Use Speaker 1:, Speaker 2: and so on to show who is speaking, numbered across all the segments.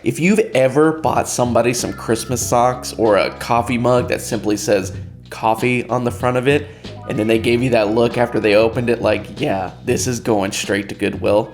Speaker 1: If you've ever bought somebody some Christmas socks or a coffee mug that simply says coffee on the front of it, and then they gave you that look after they opened it like, yeah, this is going straight to Goodwill,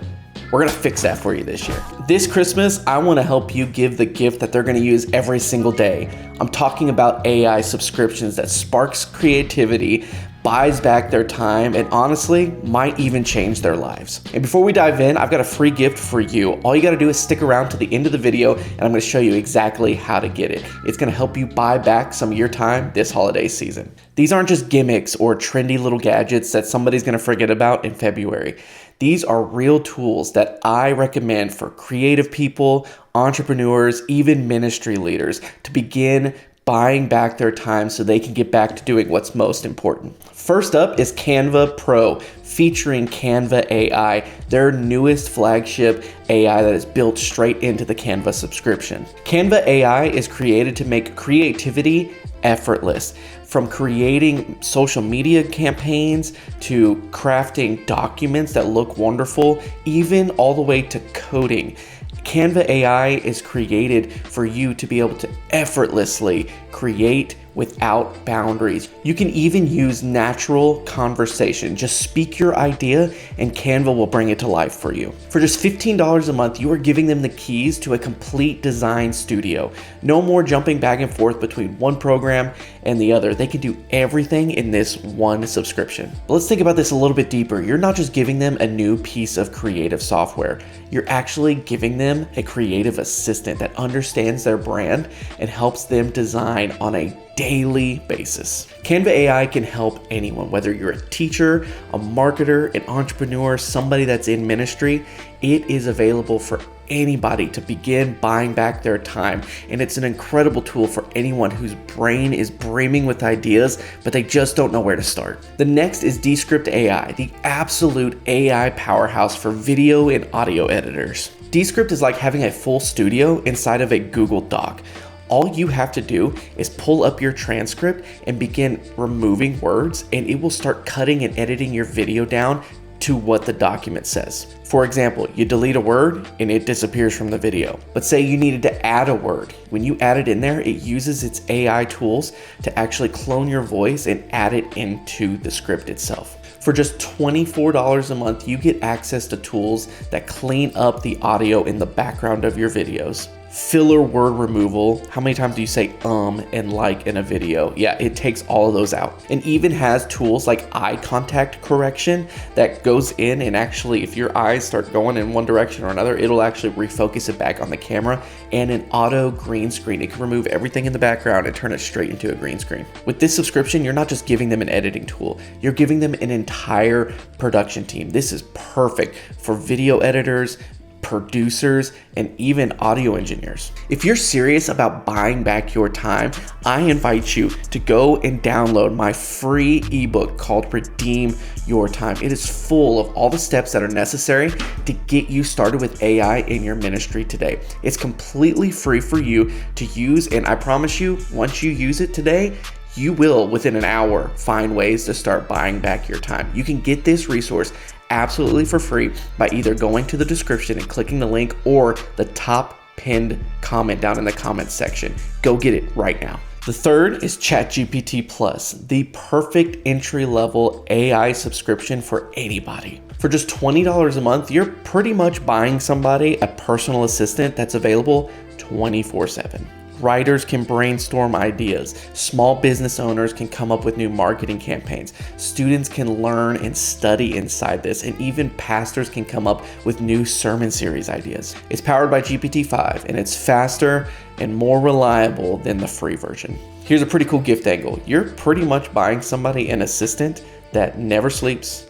Speaker 1: we're gonna fix that for you this year. This Christmas, I wanna help you give the gift that they're gonna use every single day. I'm talking about AI subscriptions that sparks creativity, buys back their time, and honestly, might even change their lives. And before we dive in, I've got a free gift for you. All you gotta do is stick around to the end of the video, and I'm gonna show you exactly how to get it. It's gonna help you buy back some of your time this holiday season. These aren't just gimmicks or trendy little gadgets that somebody's gonna forget about in February. These are real tools that I recommend for creative people, entrepreneurs, even ministry leaders to begin buying back their time so they can get back to doing what's most important. First up is Canva Pro, featuring Canva AI, their newest flagship AI that is built straight into the Canva subscription. Canva AI is created to make creativity effortless. From creating social media campaigns to crafting documents that look wonderful, even all the way to coding. Canva AI is created for you to be able to effortlessly create without boundaries. You can even use natural conversation. Just speak your idea and Canva will bring it to life for you. For just $15 a month, you are giving them the keys to a complete design studio. No more jumping back and forth between one program and the other. They can do everything in this one subscription. But let's think about this a little bit deeper. You're not just giving them a new piece of creative software. You're actually giving them a creative assistant that understands their brand and helps them design on a daily basis. Canva AI can help anyone, whether you're a teacher, a marketer, an entrepreneur, somebody that's in ministry. It is available for anybody to begin buying back their time. And it's an incredible tool for anyone whose brain is brimming with ideas, but they just don't know where to start. The next is Descript AI, the absolute AI powerhouse for video and audio editors. Descript is like having a full studio inside of a Google Doc. All you have to do is pull up your transcript and begin removing words, and it will start cutting and editing your video down to what the document says. For example, you delete a word and it disappears from the video. But say you needed to add a word. When you add it in there, it uses its AI tools to actually clone your voice and add it into the script itself. For just $24 a month, you get access to tools that clean up the audio in the background of your videos. Filler word removal. How many times do you say and like in a video? Yeah, it takes all of those out. And even has tools like eye contact correction that goes in and actually, if your eyes start going in one direction or another, it'll actually refocus it back on the camera. And an auto green screen. It can remove everything in the background and turn it straight into a green screen. With this subscription, you're not just giving them an editing tool, you're giving them an entire production team. This is perfect for video editors, producers, and even audio engineers. If you're serious about buying back your time, I invite you to go and download my free ebook called Redeem Your Time. It is full of all the steps that are necessary to get you started with AI in your ministry today. It's completely free for you to use, and I promise you, once you use it today, you will, within an hour, find ways to start buying back your time. You can get this resource absolutely for free by either going to the description and clicking the link or the top pinned comment down in the comments section. Go get it right now. The third is ChatGPT Plus, the perfect entry-level AI subscription for anybody. For just $20 a month, you're pretty much buying somebody a personal assistant that's available 24/7. Writers can brainstorm ideas. Small business owners can come up with new marketing campaigns. Students can learn and study inside this, and even pastors can come up with new sermon series ideas. It's powered by GPT-5, and it's faster and more reliable than the free version. Here's a pretty cool gift angle. You're pretty much buying somebody an assistant that never sleeps,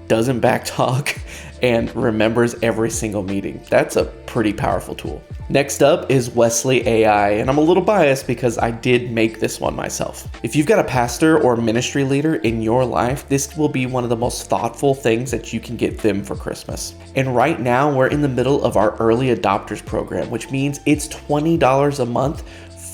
Speaker 1: doesn't backtalk, and remembers every single meeting. That's a pretty powerful tool. Next up is Wesley AI, and I'm a little biased because I did make this one myself. If you've got a pastor or ministry leader in your life, this will be one of the most thoughtful things that you can get them for Christmas. And right now, we're in the middle of our early adopters program, which means it's $20 a month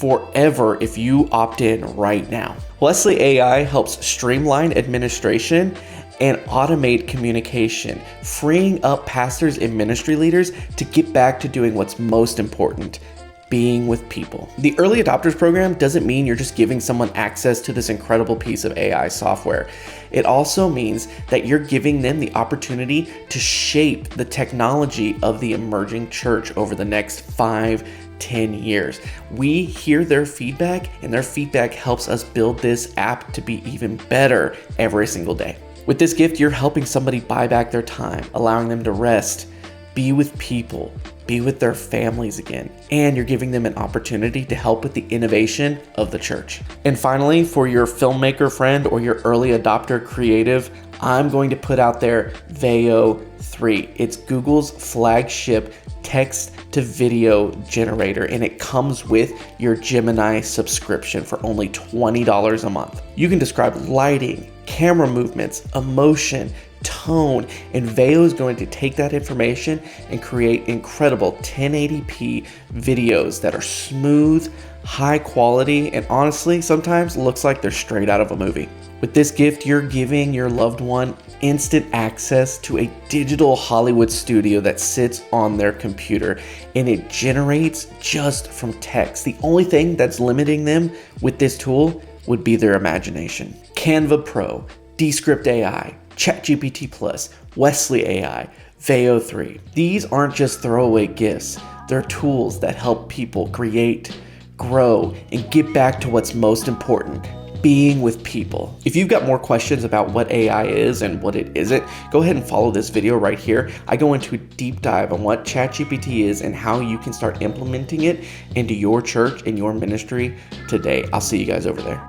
Speaker 1: forever if you opt in right now. Wesley AI helps streamline administration and automate communication, freeing up pastors and ministry leaders to get back to doing what's most important: being with people. The early adopters program doesn't mean you're just giving someone access to this incredible piece of AI software. It also means that you're giving them the opportunity to shape the technology of the emerging church over the next 5-10 years. We hear their feedback, and their feedback helps us build this app to be even better every single day. With this gift, you're helping somebody buy back their time, allowing them to rest, be with people, be with their families again, and you're giving them an opportunity to help with the innovation of the church. And finally, for your filmmaker friend or your early adopter creative, I'm going to put out there Veo 3. It's Google's flagship text-to-video generator, and it comes with your Gemini subscription for only $20 a month. You can describe lighting, camera movements, emotion, tone, and Veo is going to take that information and create incredible 1080p videos that are smooth, high quality, and honestly, sometimes looks like they're straight out of a movie. With this gift, you're giving your loved one instant access to a digital Hollywood studio that sits on their computer, and it generates just from text. The only thing that's limiting them with this tool would be their imagination. Canva Pro, Descript AI, ChatGPT+, Wesley AI, Veo 3. These aren't just throwaway gifts. They're tools that help people create, grow, and get back to what's most important: being with people. If you've got more questions about what AI is and what it isn't, go ahead and follow this video right here. I go into a deep dive on what ChatGPT is and how you can start implementing it into your church and your ministry today. I'll see you guys over there.